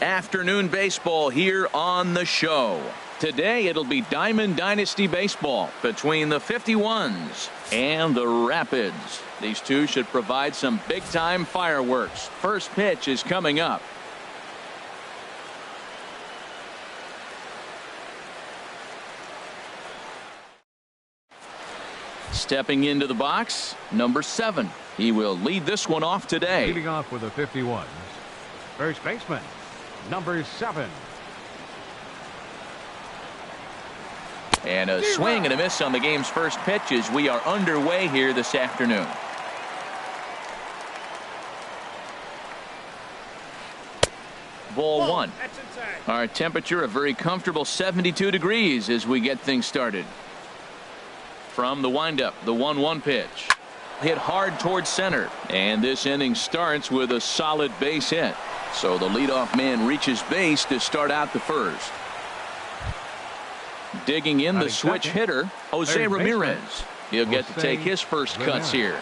Afternoon baseball here on the show. Today it'll be Diamond Dynasty baseball between the 51s and the Rapids. These two should provide some big-time fireworks. First pitch is coming up. Stepping into the box, number 7. He will lead this one off today. Leading off with the 51s, first baseman, number 7. And a swing and a miss on the game's first pitch as we are underway here this afternoon. Ball 1. Our temperature a very comfortable 72 degrees as we get things started. From the windup, the 1-1 pitch. Hit hard towards center, and this inning starts with a solid base hit. So the leadoff man reaches base to start out the first. Digging in the switch hitter, Jose Ramirez. He'll get to take his first cuts here.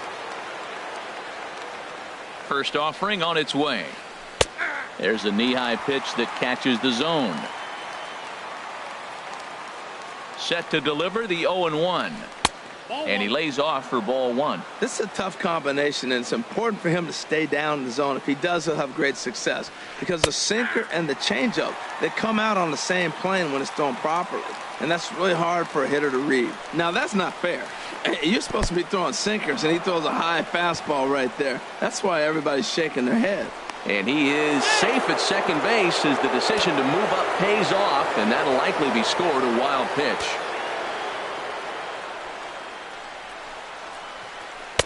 First offering on its way. There's a knee-high pitch that catches the zone. Set to deliver the 0-1. And he lays off for ball 1. This is a tough combination, and it's important for him to stay down in the zone. If he does, he'll have great success, because the sinker and the changeup, they come out on the same plane when it's thrown properly, and that's really hard for a hitter to read. Now, that's not fair. You're supposed to be throwing sinkers, and he throws a high fastball right there. That's why everybody's shaking their head. And he is safe at second base as the decision to move up pays off, and that'll likely be scored a wild pitch.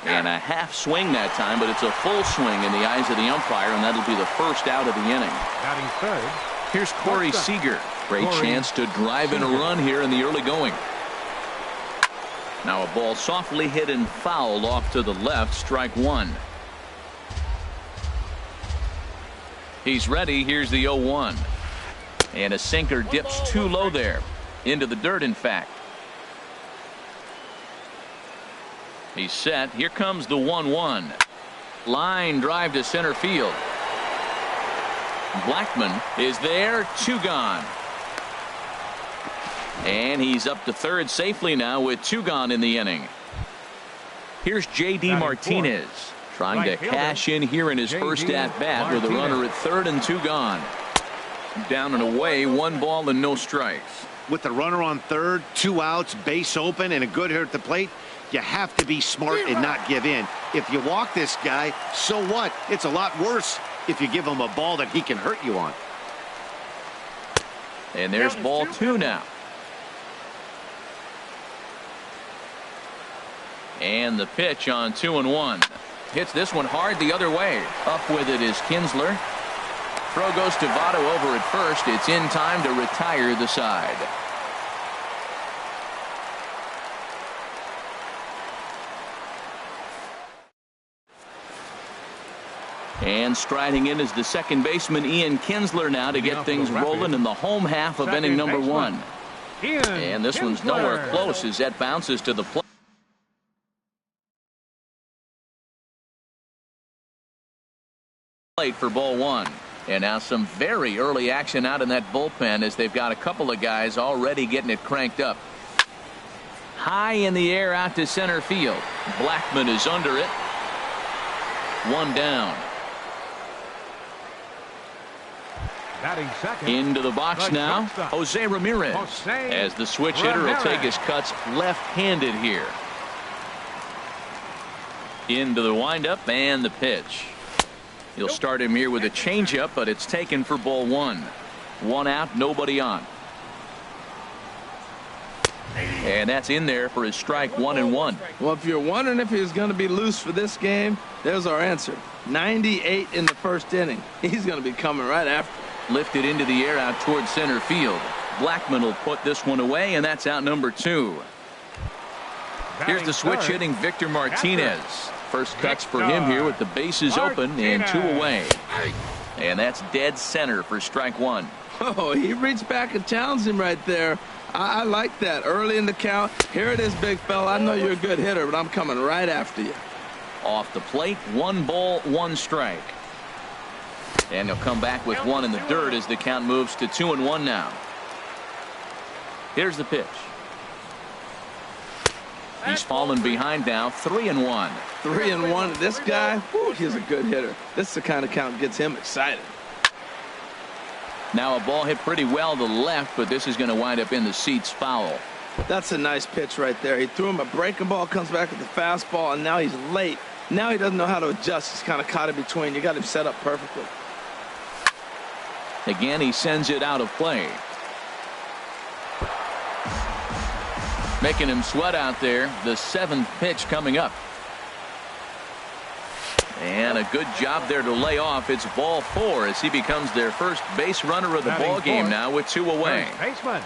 And a half swing that time, but it's a full swing in the eyes of the umpire, and that'll be the first out of the inning. Batting third, here's Corey Seager. Great chance to drive in a run here in the early going. Now a ball softly hit and fouled off to the left, strike 1. He's ready. Here's the 0-1. And a sinker dips too low there. Into the dirt, in fact. He's set. Here comes the 1-1. Line drive to center field. Blackman is there. 2 gone. And he's up to third safely now with 2 gone in the inning. Here's J.D. Martinez trying to cash in here in his first at-bat with a runner at third and 2 gone. Down and away, 1 ball and no strikes. With the runner on third, 2 outs, base open, and a good hitter at the plate, you have to be smart and not give in. If you walk this guy, so what? It's a lot worse if you give him a ball that he can hurt you on. And there's ball 2 now. And the pitch on 2-1. Hits this one hard the other way. Up with it is Kinsler. Throw goes to Votto over at first. It's in time to retire the side. And striding in is the second baseman Ian Kinsler now to get things rolling in the home half of inning number 1. And this one's nowhere close as that bounces to the plate for ball 1. And now some very early action out in that bullpen as they've got a couple of guys already getting it cranked up. High in the air out to center field. Blackman is under it. 1 down. Into the box now, Jose Ramirez, as the switch hitter will take his cuts left-handed here. Into the windup and the pitch. He'll start him here with a changeup, but it's taken for ball 1. 1 out, nobody on. And that's in there for his strike 1-1. Well, if you're wondering if he's going to be loose for this game, there's our answer. 98 in the first inning. He's going to be coming right after. Lifted into the air out towards center field. Blackman will put this one away, and that's out number 2. Here's the switch hitting Victor Martinez. First cuts for him here with the bases open and 2 away. And that's dead center for strike 1. Oh, he reached back and challenged him right there. I like that. Early in the count. Here it is, big fella. I know you're a good hitter, but I'm coming right after you. Off the plate, 1 ball, 1 strike. And he'll come back with one in the dirt as the count moves to 2-1 now. Here's the pitch. He's fallen behind now, 3-1. 3-1. This guy, whew, he's a good hitter. This is the kind of count that gets him excited. Now a ball hit pretty well to the left, but this is going to wind up in the seats foul. That's a nice pitch right there. He threw him a breaking ball, comes back with the fastball, and now he's late. Now he doesn't know how to adjust. He's kind of caught in between. You got him set up perfectly. Again, he sends it out of play. Making him sweat out there. The 7th pitch coming up. And a good job there to lay off. It's ball 4 as he becomes their first base runner of the ball game now with 2 away. Baseman.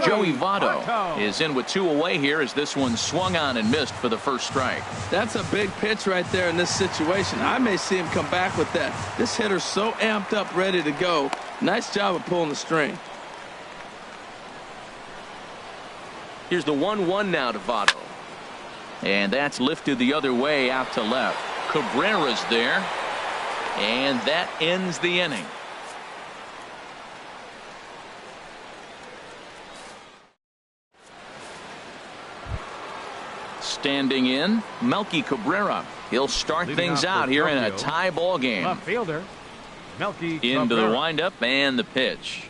Joey Votto is in with 2 away here as this one swung on and missed for the first strike. That's a big pitch right there in this situation. I may see him come back with that. This hitter's so amped up, ready to go. Nice job of pulling the string. Here's the 1-1 now to Votto. And that's lifted the other way out to left. Cabrera's there. And that ends the inning. Standing in, Melky Cabrera. He'll start things out here in a tie ball game. Left fielder, Melky Into Cabrera. the windup and the pitch.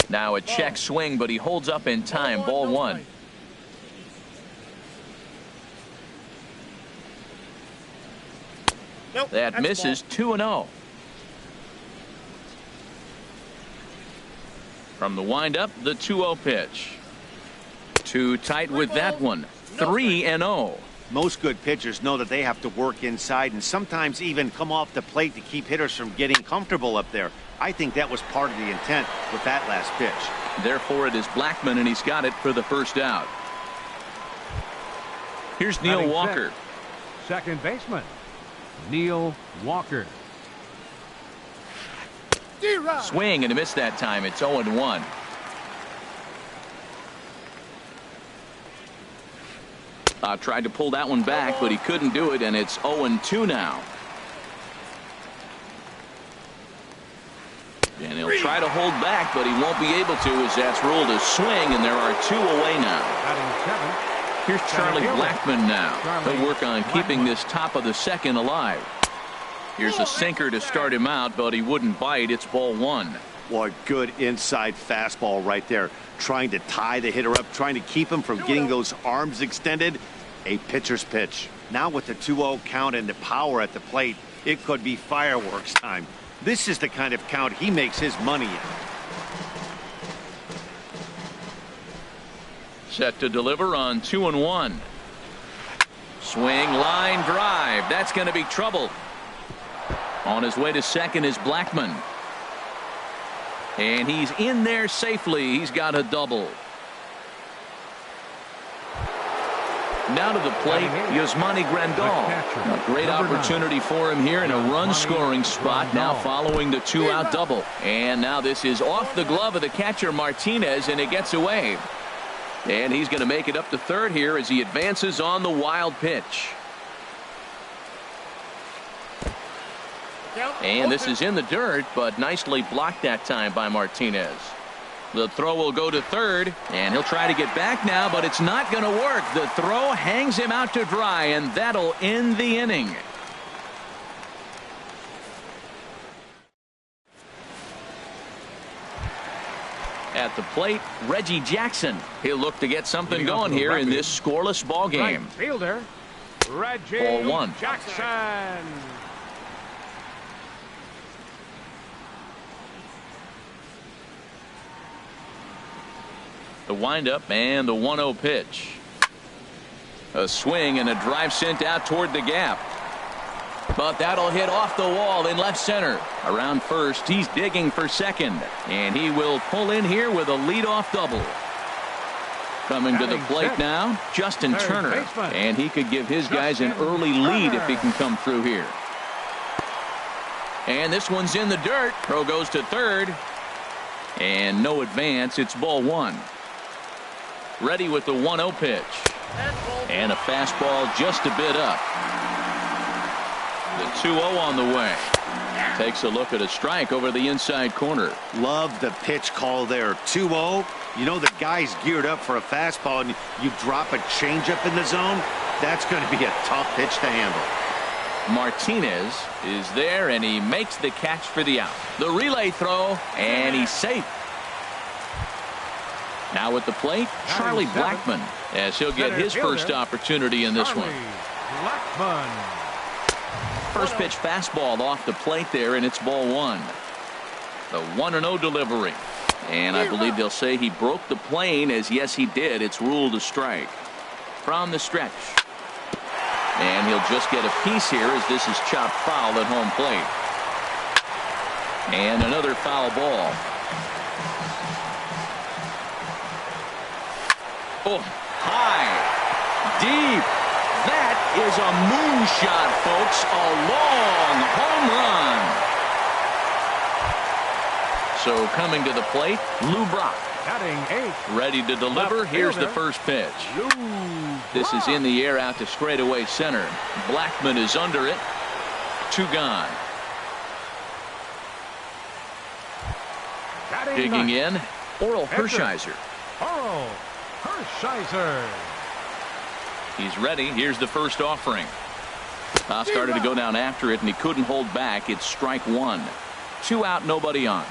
Now a check swing, but he holds up in time. Ball 1. That misses. 2-0. From the windup, the 2-0 pitch. Too tight with that one. 3-0. Most good pitchers know that they have to work inside and sometimes even come off the plate to keep hitters from getting comfortable up there. I think that was part of the intent with that last pitch. Therefore, it is Blackmon, and he's got it for the first out. Here's Neil Walker. Second baseman, Neil Walker. Swing and a miss that time. It's 0-1. Tried to pull that one back, but he couldn't do it, and it's 0-2 now. And he'll try to hold back, but he won't be able to as that's ruled a swing, and there are 2 away now. Here's Charlie Blackmon now. He'll work on keeping this top of the second alive. Here's a sinker to start him out, but he wouldn't bite. It's ball 1. Boy, good inside fastball right there. Trying to tie the hitter up, trying to keep him from getting those arms extended. A pitcher's pitch. Now with the 2-0 count and the power at the plate, it could be fireworks time. This is the kind of count he makes his money in. Set to deliver on 2-1. Swing, line drive. That's going to be trouble. On his way to second is Blackmon. And he's in there safely. He's got a double. Now to the plate, Yasmani Grandal. A great opportunity for him here in a run-scoring spot now following the 2-out double. And now this is off the glove of the catcher Martinez, and it gets away. And he's going to make it up to third here as he advances on the wild pitch. And this is in the dirt, but nicely blocked that time by Martinez. The throw will go to third, and he'll try to get back now, but it's not going to work. The throw hangs him out to dry, and that'll end the inning. At the plate, Reggie Jackson. He'll look to get something going here in this scoreless ball game. Right fielder, Reggie Ball 1. Jackson. The windup and the 1-0 pitch. A swing and a drive sent out toward the gap. But that'll hit off the wall in left center. Around first, he's digging for second. And he will pull in here with a leadoff double. Coming to the plate now, Justin Turner. And he could give his guys an early lead if he can come through here. And this one's in the dirt. Throw goes to third. And no advance. It's ball 1. Ready with the 1-0 pitch. And a fastball just a bit up. The 2-0 on the way. Takes a look at a strike over the inside corner. Love the pitch call there. 2-0. You know the guy's geared up for a fastball, and you drop a changeup in the zone. That's going to be a tough pitch to handle. Martinez is there, and he makes the catch for the out. The relay throw, and he's safe. Now at the plate, Charlie Blackmon, as he'll get his first opportunity in this one. First pitch fastball off the plate there, and it's ball one. The 1-0 delivery. And I believe they'll say he broke the plane, as yes he did. It's ruled a strike. From the stretch. And he'll just get a piece here as this is chopped foul at home plate. And another foul ball. Oh, high, deep. That is a moonshot, folks. A long home run. So coming to the plate, Lou Brock. Ready to deliver. Here's the first pitch. This is in the air out to straightaway center. Blackmon is under it. 2 gone. Digging in, Oral Hershiser. Oral Hershiser. He's ready. Here's the first offering. Started to go down after it, and he couldn't hold back. It's strike one. 2 out, nobody on.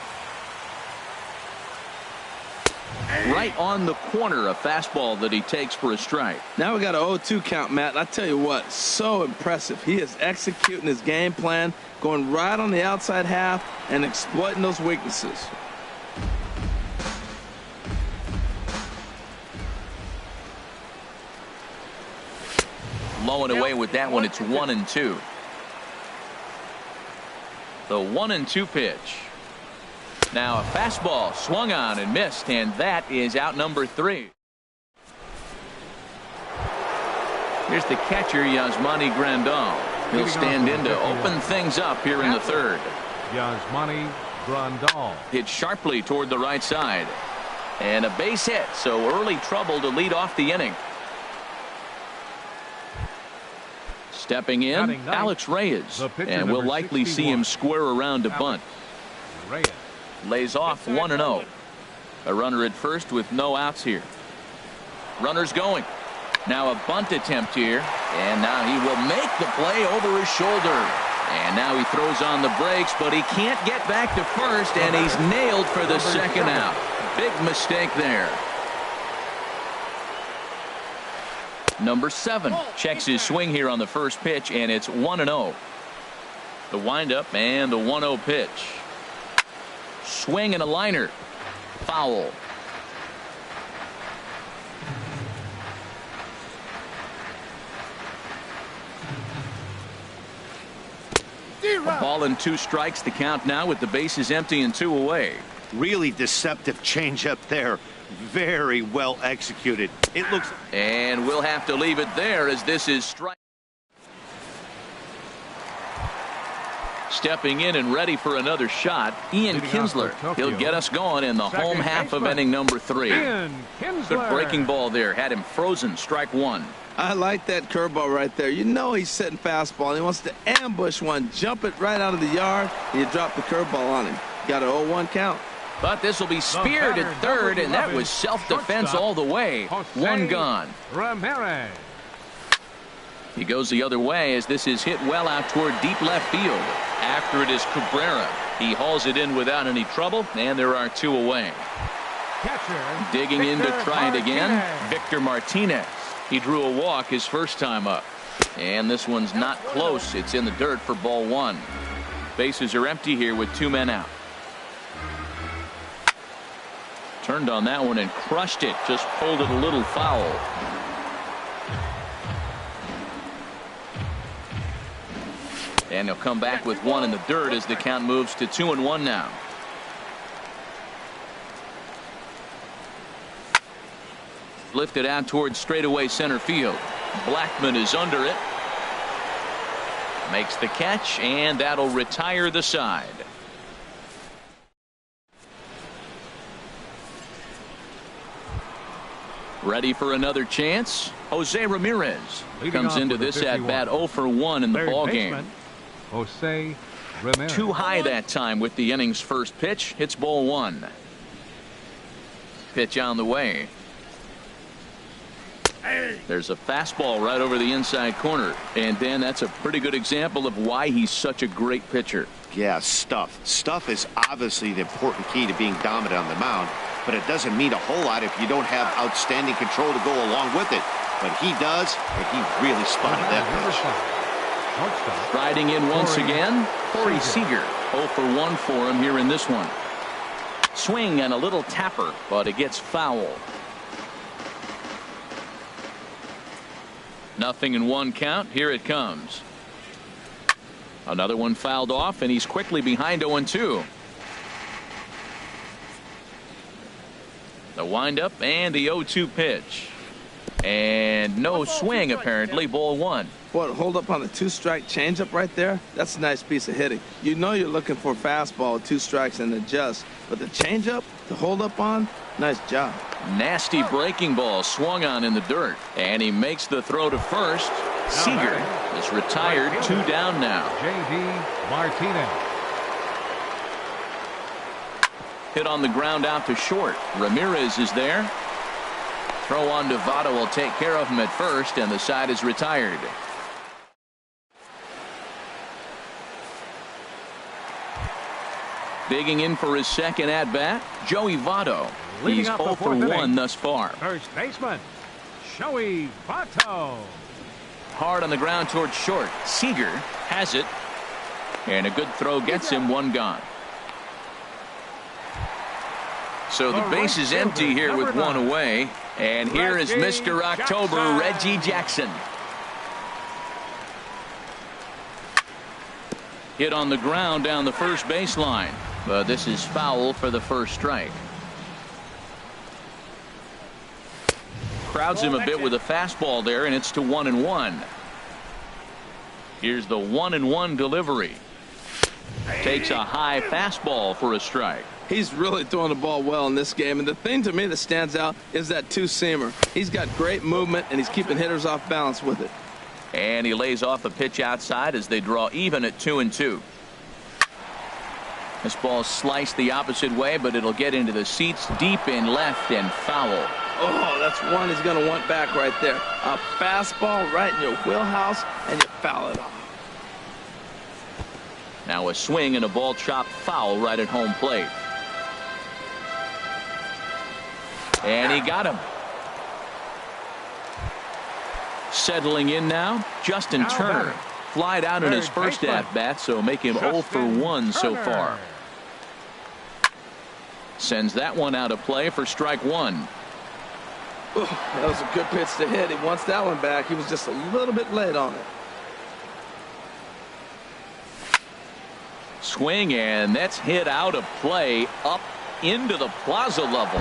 Right on the corner, a fastball that he takes for a strike. Now we got an 0-2 count, Matt. I tell you what, so impressive. He is executing his game plan, going right on the outside half and exploiting those weaknesses. Low and away with that one. It's 1-2. The 1-2 pitch. Now a fastball swung on and missed, and that is out number 3. Here's the catcher, Yasmani Grandal. He'll stand in to open things up here in the third. Yasmani Grandal. Hit sharply toward the right side. And a base hit, so early trouble to lead off the inning. Stepping in, Alex Reyes, and we'll likely see him square around to bunt. Lays off 1-0. A runner at first with no outs here. Runners going. Now a bunt attempt here, and now he will make the play over his shoulder. And now he throws on the brakes, but he can't get back to first, and he's nailed for the second out. Big mistake there. Number 7 checks his swing here on the first pitch, and it's 1-0. The windup and the 1-0 pitch. Swing and a liner. Foul. A ball and 2 strikes to count now with the bases empty and 2 away. Really deceptive changeup there. Very well executed. It looks. And we'll have to leave it there as this is strike. Stepping in and ready for another shot, Ian Kinsler. He'll get us going in the home half of inning number 3. Good breaking ball there. Had him frozen. Strike 1. I like that curveball right there. You know he's setting fastball. He wants to ambush one, jump it right out of the yard, and you drop the curveball on him. Got an 0-1 count. But this will be speared at third, and that was self-defense all the way. 1 gone. Ramirez. He goes the other way as this is hit well out toward deep left field. After it is Cabrera. He hauls it in without any trouble, and there are 2 away. Catcher, digging in to try it again, Martinez. Victor Martinez. He drew a walk his first time up. And this one's not close. It's in the dirt for ball 1. Bases are empty here with 2 men out. Turned on that one and crushed it. Just pulled it a little foul. And he'll come back with 1 in the dirt as the count moves to 2-1 now. Lifted out towards straightaway center field. Blackmon is under it. Makes the catch, and that'll retire the side. Ready for another chance. Jose Ramirez comes into this at bat 0 for 1 in the ball game. Jose Ramirez. Too high that time with the inning's first pitch. It's ball one. Pitch on the way. There's a fastball right over the inside corner. And Dan, that's a pretty good example of why he's such a great pitcher. Yeah, stuff. Stuff is obviously the important key to being dominant on the mound, but it doesn't mean a whole lot if you don't have outstanding control to go along with it. But he does, and he really spotted that pitch. Riding in once again, Corey Seager. 0 for 1 for him here in this one. Swing and a little tapper, but it gets foul. 0-1 count. Here it comes. Another one fouled off, and he's quickly behind 0-2. The windup and the 0-2 pitch. And no swing, apparently. Ball one. Boy, hold up on the 2-strike changeup right there. That's a nice piece of hitting. You know you're looking for a fastball with 2 strikes and adjust. But the changeup to hold up on, nice job. Nasty breaking ball swung on in the dirt. And he makes the throw to first. Seager is retired. 2 down now. J.D. Martinez. Hit on the ground out to short. Ramirez is there. Throw on to Votto will take care of him at first, and the side is retired. Digging in for his second at bat, Joey Votto. He's 0 for 1 thus far. First baseman, Joey Votto. Hard on the ground towards short. Seager has it, and a good throw gets him 1 gone. So the base is empty here with 1 away. And here is Mr. October, Reggie Jackson. Hit on the ground down the first baseline. But this is foul for the first strike. Crowds him a bit with a fastball there, and it's to 1-1. Here's the 1-1 delivery. Takes a high fastball for a strike. He's really throwing the ball well in this game. And the thing to me that stands out is that 2-seamer. He's got great movement, and he's keeping hitters off balance with it. And he lays off a pitch outside as they draw even at 2-2. This ball sliced the opposite way, but it'll get into the seats deep in left and foul. Oh, that's one he's going to want back right there. A fastball right in your wheelhouse, and you foul it off. Now a swing and a ball chopped foul right at home plate. And he got him. Settling in now, Justin Turner. Flied out in his first at-bat, so make him 0 for 1 so far. Sends that one out of play for strike 1. Ooh, that was a good pitch to hit. He wants that one back. He was just a little bit late on it. Swing, and that's hit out of play up into the plaza level.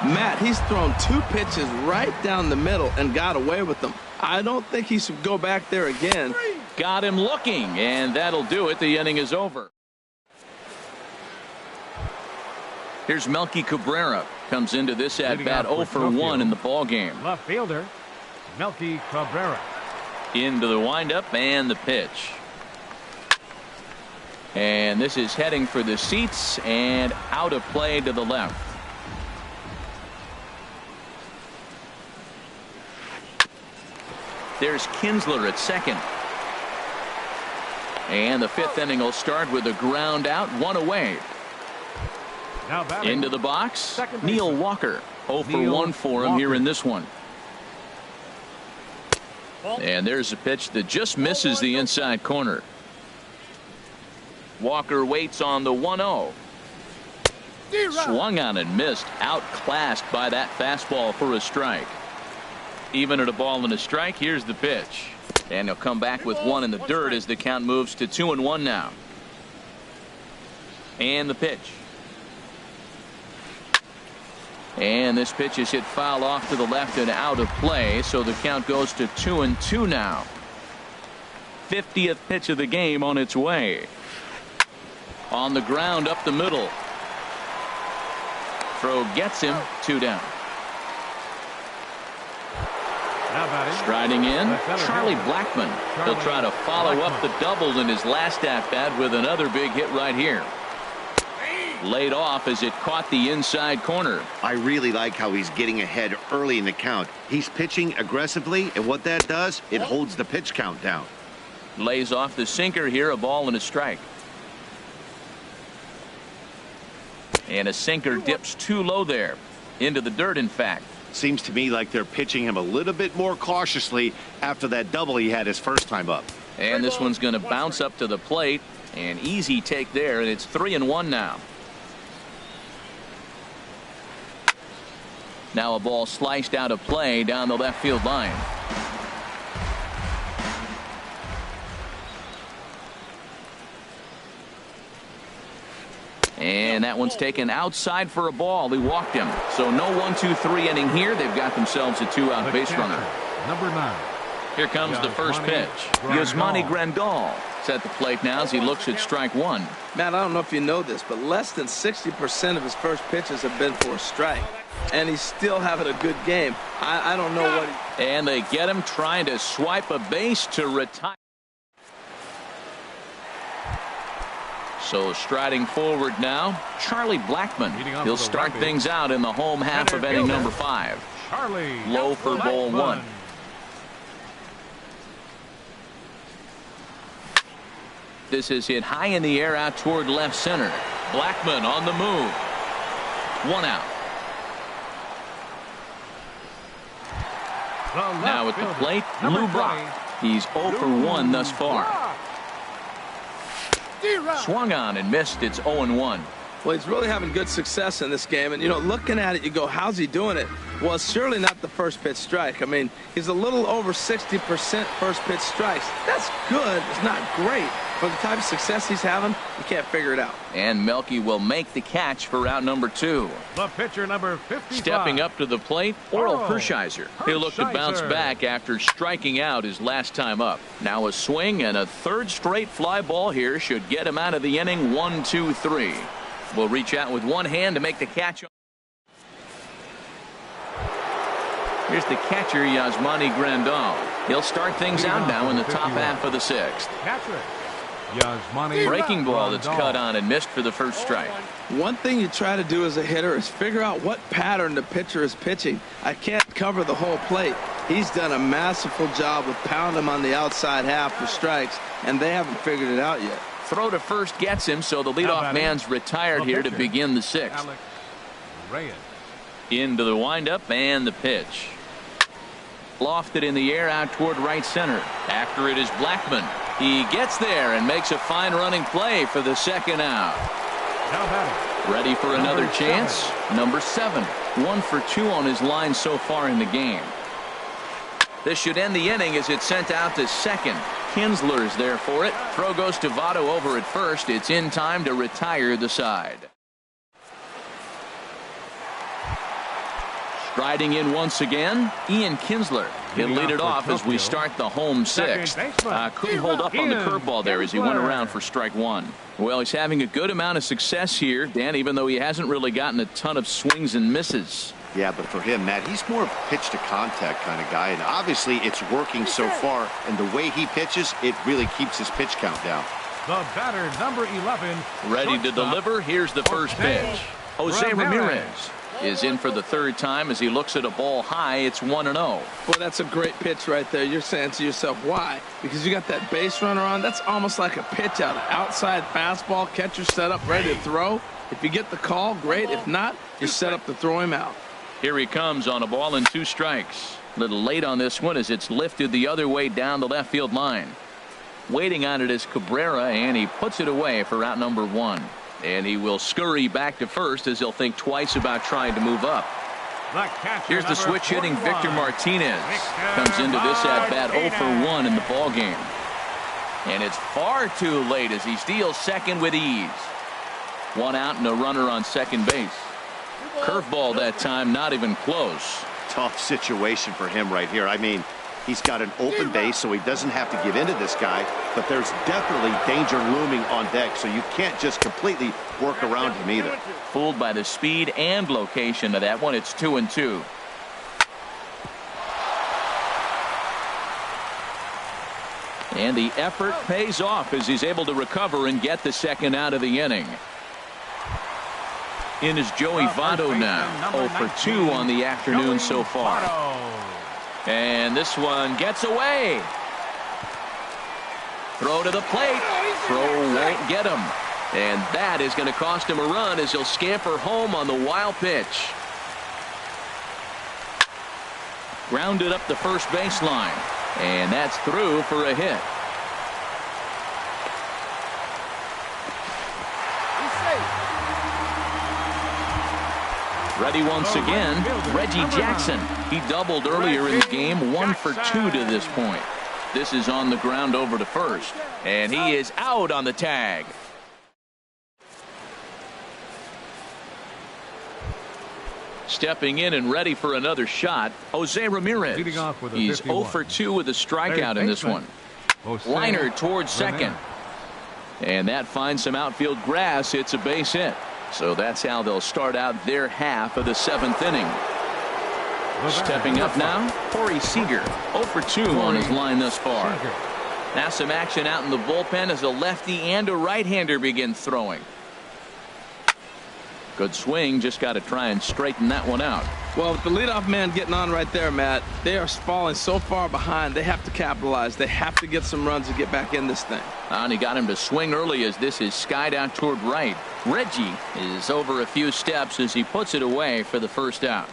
Matt, he's thrown 2 pitches right down the middle and got away with them. I don't think he should go back there again. Got him looking, and that'll do it. The inning is over. Here's Melky Cabrera. Comes into this at-bat 0 for 1 in the ball game. Left fielder, Melky Cabrera. Into the windup and the pitch. And this is heading for the seats and out of play to the left. There's Kinsler at second. And the 5th inning will start with a ground out, 1 away. Now batting, into the box, Neil Walker. 0 for 1 for him here in this one. And there's a pitch that just misses the inside corner. Walker waits on the 1-0. Swung on and missed. Outclassed by that fastball for a strike. Even at a ball and a strike, here's the pitch. And he'll come back with 1 in the dirt as the count moves to 2-1 now. And the pitch. And this pitch is hit foul off to the left and out of play, so the count goes to 2-2 now. 50th pitch of the game on its way. On the ground up the middle. Throw gets him, 2 down. Striding in, Charlie Blackmon. He'll try to follow up the double in his last at-bat with another big hit right here. Laid off as it caught the inside corner. I really like how he's getting ahead early in the count. He's pitching aggressively, and what that does, it holds the pitch count down. Lays off the sinker here, a ball and a strike. And a sinker dips too low there. Into the dirt, in fact. Seems to me like they're pitching him a little bit more cautiously after that double he had his first time up. And this one's going to bounce up to the plate. An easy take there, and it's 3-1 now. Now a ball sliced out of play down the left field line. And that one's taken outside for a ball. He walked him. So no 1-2-3 inning here. They've got themselves a two-out base runner. Number 9. Here comes the first pitch. Yasmani Grandal is at the plate now as he looks at strike one. Matt, I don't know if you know this, but less than 60% of his first pitches have been for a strike. And he's still having a good game. I don't know what he... And they get him trying to swipe a base to retire. So striding forward now, Charlie Blackmon. He'll start things out in the home half of inning number 5. Low for ball 1. This is hit high in the air out toward left center. Blackmon on the move. 1 out. Now at the plate, Lou Brock. He's 0 for 1 thus far. Swung on and missed. It's 0-1. Well, he's really having good success in this game. And, you know, looking at it, you go, how's he doing it? Well, it's surely not the first pitch strike. I mean, he's a little over 60% first pitch strikes. That's good. It's not great. For the type of success he's having, you can't figure it out. And Melky will make the catch for out number 2. The pitcher number 55. Stepping up to the plate, Oral Hershiser. He'll look to bounce back after striking out his last time up. Now a swing and a third straight fly ball here should get him out of the inning. 1-2-3. Will reach out with one hand to make the catch. Here's the catcher, Yasmani Grandal. He'll start things out now in the top half of the 6th. Breaking ball that's cut on and missed for the first strike. One thing you try to do as a hitter is figure out what pattern the pitcher is pitching. I can't cover the whole plate. He's done a masterful job with pounding him on the outside half for strikes, and they haven't figured it out yet. Throw to first gets him, so the leadoff man's retired here to begin the 6th. Into the windup and the pitch. Lofted in the air out toward right center. After it is Blackmon. He gets there and makes a fine running play for the second out. Ready for another chance. Number 7. 1 for 2 on his line so far in the game. This should end the inning as it's sent out to second. Kinsler's there for it. Throw goes to Votto over at first. It's in time to retire the side. Striding in once again, Ian Kinsler. He'll lead it off as we start the home 6th. Couldn't hold up on the curveball there as he went around for strike 1. Well, he's having a good amount of success here, Dan, even though he hasn't really gotten a ton of swings and misses. Yeah, but for him, Matt, he's more of a pitch to contact kind of guy, and obviously it's working so far, and the way he pitches, it really keeps his pitch count down. The batter, number 11. Ready to deliver. Here's the first pitch. Jose Ramirez is in for the third time as he looks at a ball high. It's 1-0. Boy, that's a great pitch right there. You're saying to yourself, why? Because you got that base runner on. That's almost like a pitch out. Outside fastball, catcher set up, ready to throw. If you get the call, great. If not, you're set up to throw him out. Here he comes on a ball and 2 strikes. A little late on this one as it's lifted the other way down the left field line. Waiting on it is Cabrera, and he puts it away for out number 1. And he will scurry back to first as he'll think twice about trying to move up. Here's the switch hitting Victor Martinez. Comes into this at bat 0 for 1 in the ball game. And it's far too late as he steals second with ease. 1 out and a runner on second base. Curveball that time, not even close. Tough situation for him right here. I mean, he's got an open base, so he doesn't have to give in to this guy, but there's definitely danger looming on deck, so you can't just completely work around him either. Fooled by the speed and location of that one. It's 2-2. And the effort pays off as he's able to recover and get the second out of the inning. In is Joey Votto now, 0 for 2 on the afternoon so far. And this one gets away. Throw to the plate. Throw won't get him. And that is going to cost him a run as he'll scamper home on the wild pitch. Grounded up the first baseline. And that's through for a hit. Ready once again, Reggie Jackson. He doubled earlier in the game, 1 for 2 to this point. This is on the ground over to first, and he is out on the tag. Stepping in and ready for another shot, Jose Ramirez. He's 0 for 2 with a strikeout in this one. Liner towards second. And that finds some outfield grass. It's a base hit. So that's how they'll start out their half of the 7th inning. Stepping up now, Corey Seager, 0 for 2 on his line thus far. Now some action out in the bullpen as a lefty and a right-hander begin throwing. Good swing, just got to try and straighten that one out. Well, with the leadoff man getting on right there, Matt, they are falling so far behind. They have to capitalize. They have to get some runs to get back in this thing. And he got him to swing early as this is skied out toward right. Reggie is over a few steps as he puts it away for the first out.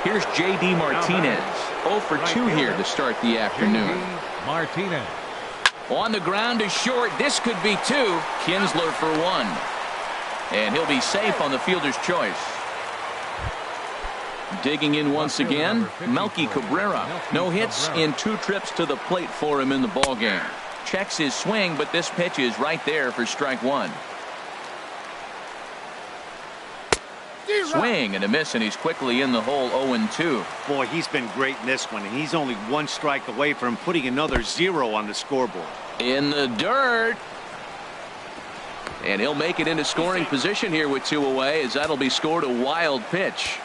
Here's J.D. Martinez, 0 for 2 here to start the afternoon. Martinez. On the ground to short. This could be 2. Kinsler for 1. And he'll be safe on the fielder's choice. Digging in once again, Melky Cabrera. No hits in 2 trips to the plate for him in the ballgame. Checks his swing, but this pitch is right there for strike 1. Swing and a miss, and he's quickly in the hole, 0-2. Boy, he's been great in this one, and he's only 1 strike away from putting another 0 on the scoreboard. In the dirt. And he'll make it into scoring position here with 2 away, as that'll be scored a wild pitch.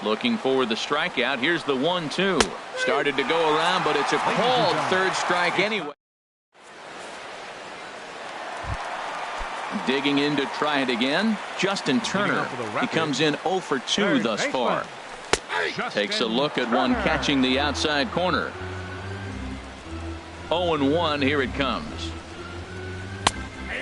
Looking for the strikeout. Here's the 1-2. Started to go around, but it's a called 3rd strike anyway. Digging in to try it again, Justin Turner. He comes in 0 for 2 thus far. Takes a look at one catching the outside corner. 0-1, here it comes.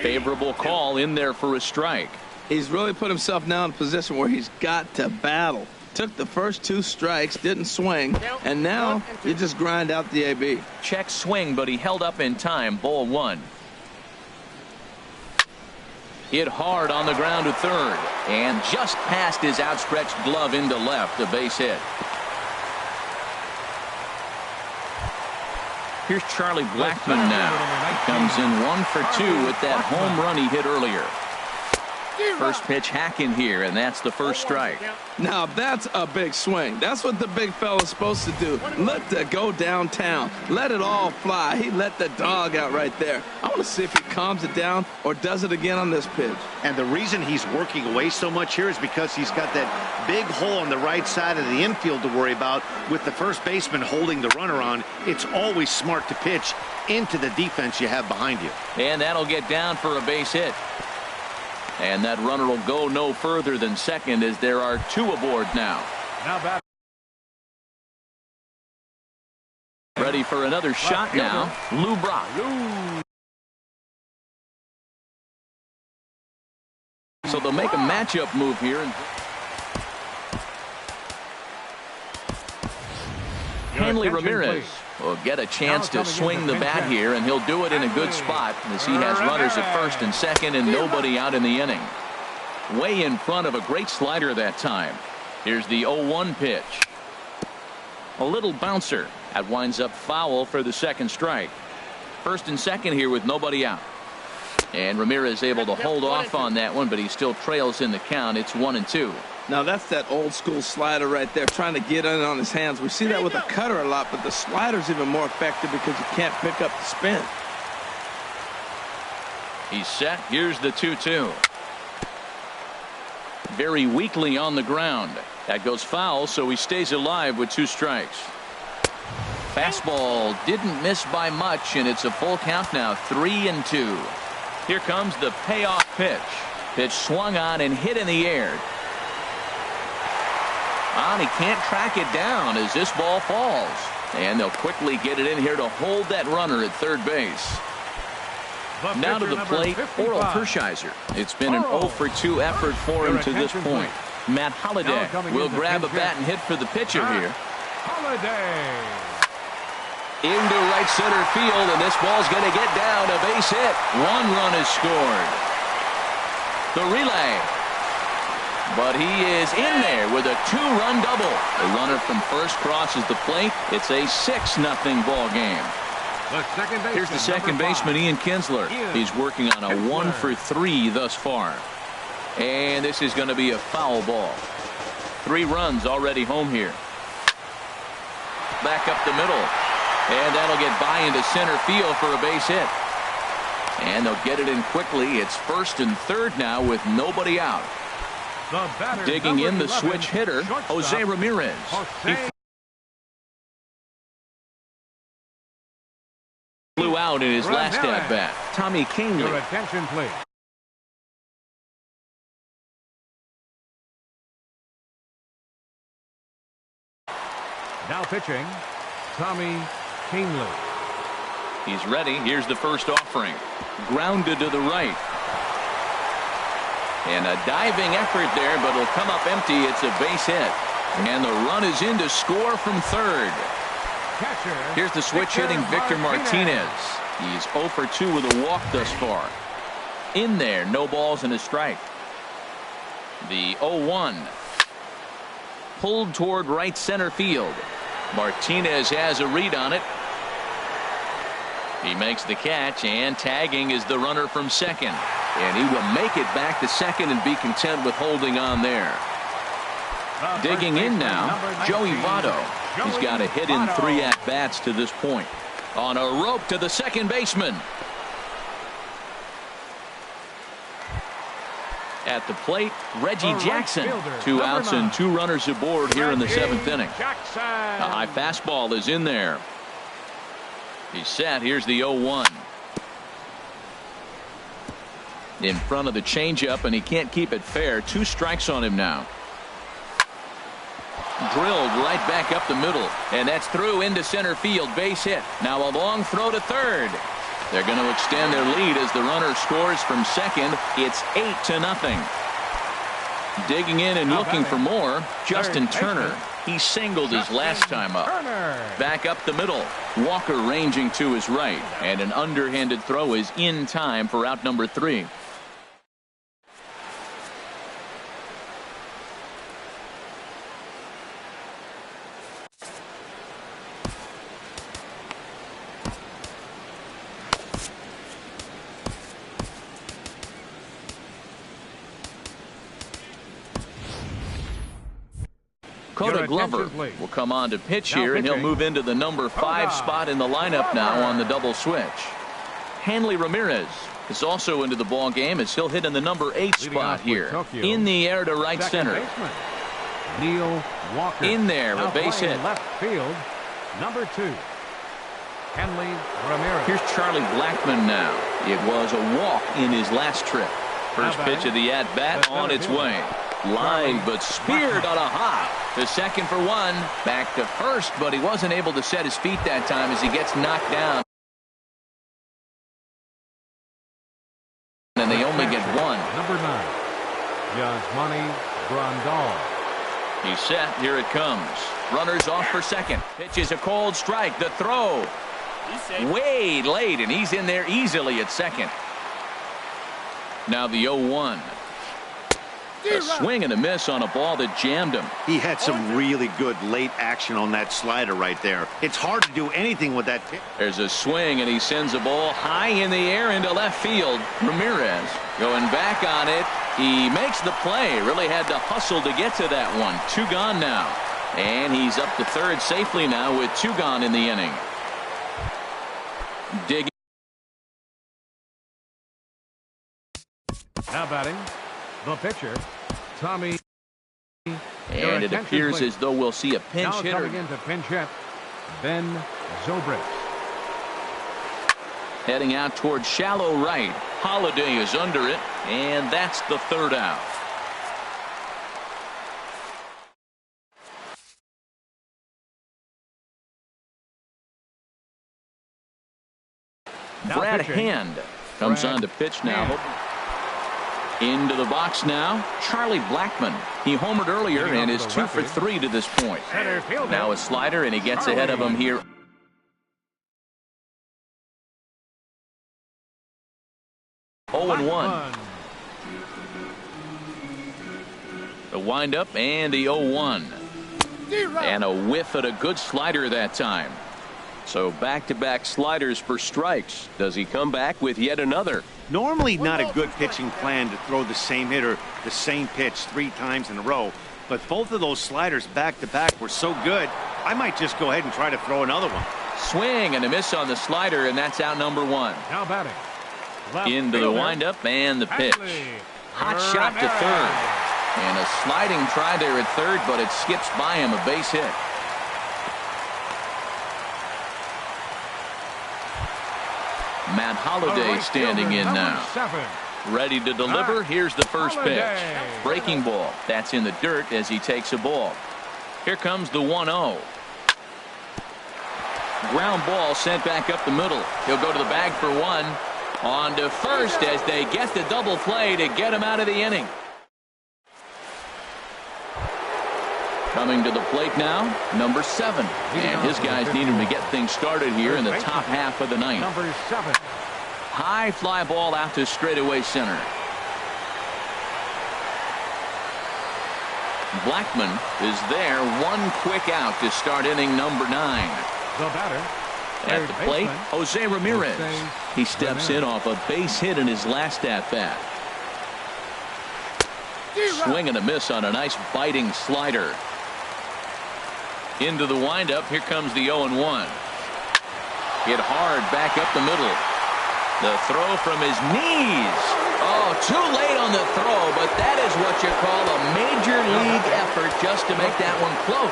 Favorable call in there for a strike. He's really put himself now in a position where he's got to battle. Took the first 2 strikes, didn't swing, and now you just grind out the AB. Check swing, but he held up in time. Ball 1. Hit hard on the ground to third, and just past his outstretched glove into left, a base hit. Here's Charlie Blackmon now. He comes in 1 for 2 with that home run he hit earlier. First pitch hack in here, and that's the first strike. Now that's a big swing. That's what the big fella's supposed to do. Let the go downtown. Let it all fly. He let the dog out right there. I want to see if he calms it down or does it again on this pitch. And the reason he's working away so much here is because he's got that big hole on the right side of the infield to worry about. With the first baseman holding the runner on, it's always smart to pitch into the defense you have behind you. And that'll get down for a base hit. And that runner will go no further than second as there are 2 aboard now. Ready for another shot now. Lou Brock. So they'll make a matchup move here. Hanley Ramirez will get a chance to swing the bat here, and he'll do it in a good spot as he has runners at first and second and nobody out in the inning. Way in front of a great slider that time. Here's the 0-1 pitch. A little bouncer. That winds up foul for the second strike. First and second here with nobody out. And Ramirez able to hold off on that one, but he still trails in the count. It's 1-2. Now that's that old school slider right there, trying to get in on his hands. We see that with the cutter a lot, but the slider's even more effective because you can't pick up the spin. He's set. Here's the 2-2. Very weakly on the ground. That goes foul, so he stays alive with 2 strikes. Fastball didn't miss by much, and it's a full count now, 3-2. Here comes the payoff pitch. Pitch swung on and hit in the air. And he can't track it down as this ball falls. And they'll quickly get it in here to hold that runner at third base. Now to the plate, Oral Hershiser. It's been an 0-for-2 effort for him to this point. Matt Holliday will grab a bat and hit for the pitcher here. Into right center field, and this ball's going to get down, a base hit. One run is scored. The relay. But he is in there with a two-run double. The runner from first crosses the plate. It's a 6-0 ball game. Here's the second baseman, Ian Kinsler. He's working on a 1-for-3 thus far. And this is going to be a foul ball. 3 runs already home here. Back up the middle. And that'll get by into center field for a base hit. And they'll get it in quickly. It's first and third now with nobody out. Digging in the switch hitter, Jose Ramirez. He flew out in his last at-bat. Tommy Kahnle. Your attention, please. Now pitching, Tommy Kahnle. He's ready. Here's the first offering. Grounded to the right. And a diving effort there, but it'll come up empty. It's a base hit. And the run is in to score from third. Here's the switch hitting Victor Martinez. He's 0-for-2 with a walk thus far. In there, no balls and a strike. The 0-1. Pulled toward right center field. Martinez has a read on it. He makes the catch, and tagging is the runner from second. And he will make it back to second and be content with holding on there. Digging in now, Joey Votto. He's got a hit in 3 at-bats to this point. On a rope to the second baseman. At the plate, Reggie Jackson. 2 outs and 2 runners aboard here in the 7th inning. A high fastball is in there. He's set. Here's the 0-1. In front of the changeup, and he can't keep it fair. 2 strikes on him now. Drilled right back up the middle, and that's through into center field. Base hit. Now a long throw to third. They're going to extend their lead as the runner scores from second. It's 8-0. Digging in and looking for more, Justin Turner. He singled his last time up. Back up the middle. Walker ranging to his right, and an underhanded throw is in time for out number 3. Dakota Glover will come on to pitch here, and he'll move into the number 5 spot in the lineup now on the double switch. Hanley Ramirez is also into the ball game as he'll hit in the number 8 spot here. In the air to right center. Neil Walker. In there, a base hit. Left field, number 2. Hanley Ramirez. Here's Charlie Blackmon now. It was a walk in his last trip. First pitch of the at-bat on its way. Line, but speared on a hop. To second for 1. Back to first, but he wasn't able to set his feet that time as he gets knocked down. And they only get 1. Number 9, Yasmani Grandal. He's set. Here it comes. Runners off for second. Pitch is a cold strike. The throw. Way late, and he's in there easily at second. Now the 0-1. A swing and a miss on a ball that jammed him. He had some really good late action on that slider right there. It's hard to do anything with that pitch. There's a swing, and he sends a ball high in the air into left field. Ramirez going back on it. He makes the play. Really had to hustle to get to that one. 2 gone now. And he's up to third safely now with 2 gone in the inning. Digging. Now batting, the pitcher, Tommy. And it appears as though we'll see a pinch hitter. Coming in to pinch hit, Ben Zobrist. Heading out towards shallow right. Holiday is under it, and that's the third out. Now Brad pitching. Hand comes on to pitch now. Into the box now, Charlie Blackmon. He homered earlier and is 2 for 3 to this point. Center fielder. Now a slider, and he gets ahead of him here. Blackmon. 0-1. The windup and the 0-1. And a whiff at a good slider that time. So back-to-back sliders for strikes. Does he come back with yet another? Normally not a good pitching plan to throw the same hitter the same pitch 3 times in a row, but both of those sliders back-to-back were so good, I might just go ahead and try to throw another one. Swing and a miss on the slider, and that's out number 1. Now batting. Left Into the fielder. windup and the pitch. Hadley. Hot shot to third. And a sliding try there at third, but it skips by him, a base hit. Matt Holliday standing in now. 7. Ready to deliver. Here's the first pitch. Holliday. Breaking ball. That's in the dirt as he takes a ball. Here comes the 1-0. Ground ball sent back up the middle. He'll go to the bag for one. On to first as they get the double play to get him out of the inning. Coming to the plate now, number 7. And his guys need him to get things started here in the top half of the ninth. Number 7. High fly ball out to straightaway center. Blackmon is there. One quick out to start inning number 9. The batter. At the plate, Jose Ramirez. Jose He steps in off a base hit in his last at-bat. Swing and a miss on a nice biting slider. Into the windup. Here comes the 0-1. Hit hard back up the middle. The throw from his knees. Oh, too late on the throw, but that is what you call a major league effort just to make that one close.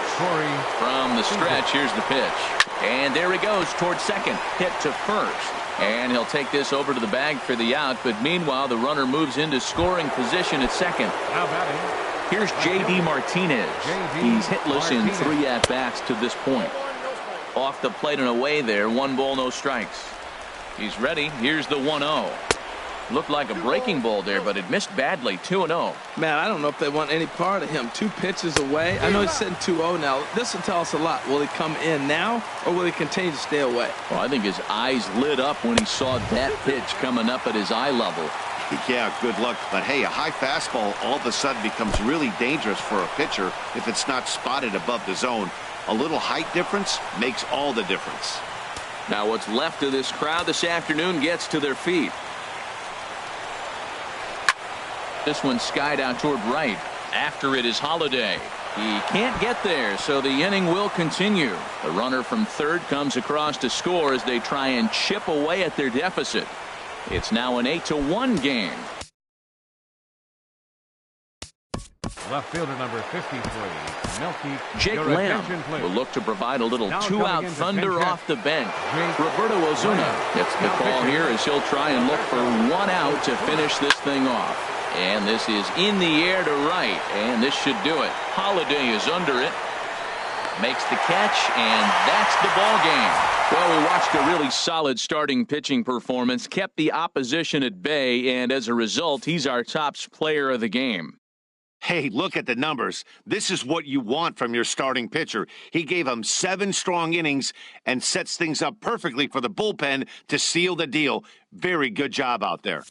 From the stretch, here's the pitch. And there he goes towards second. Hit to first. And he'll take this over to the bag for the out, but meanwhile the runner moves into scoring position at second. Now batting. Here's J.D. Martinez. He's hitless in 3 at-bats to this point. Off the plate and away there. 1 ball, no strikes. He's ready. Here's the 1-0. Looked like a breaking ball there, but it missed badly. 2-0. Man, I don't know if they want any part of him. 2 pitches away. I know he's sitting 2-0 now. This will tell us a lot. Will he come in now, or will he continue to stay away? Well, I think his eyes lit up when he saw that pitch coming up at his eye level. Yeah, good luck. But hey, a high fastball all of a sudden becomes really dangerous for a pitcher if it's not spotted above the zone. A little height difference makes all the difference. Now what's left of this crowd this afternoon gets to their feet. This one skied out toward right. After it is Holiday. He can't get there, so the inning will continue. The runner from third comes across to score as they try and chip away at their deficit. It's now an 8-1 game. Left fielder number 53, Melky. Jake Your Lamb attention, please. will look to provide a little Now two-out coming into thunder pinch off the bench. Jake Roberto Ozuna Lamb. gets the Now call pitching. here as he'll try and look for 1 out to finish this thing off. And this is in the air to right, and this should do it. Holiday is under it. Makes the catch, and that's the ball game. Well, we watched a really solid starting pitching performance, kept the opposition at bay, and as a result, he's our top player of the game. Hey, look at the numbers. This is what you want from your starting pitcher. He gave him 7 strong innings and sets things up perfectly for the bullpen to seal the deal. Very good job out there.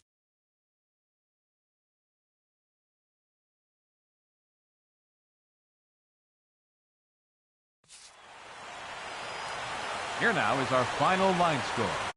Here now is our final line score.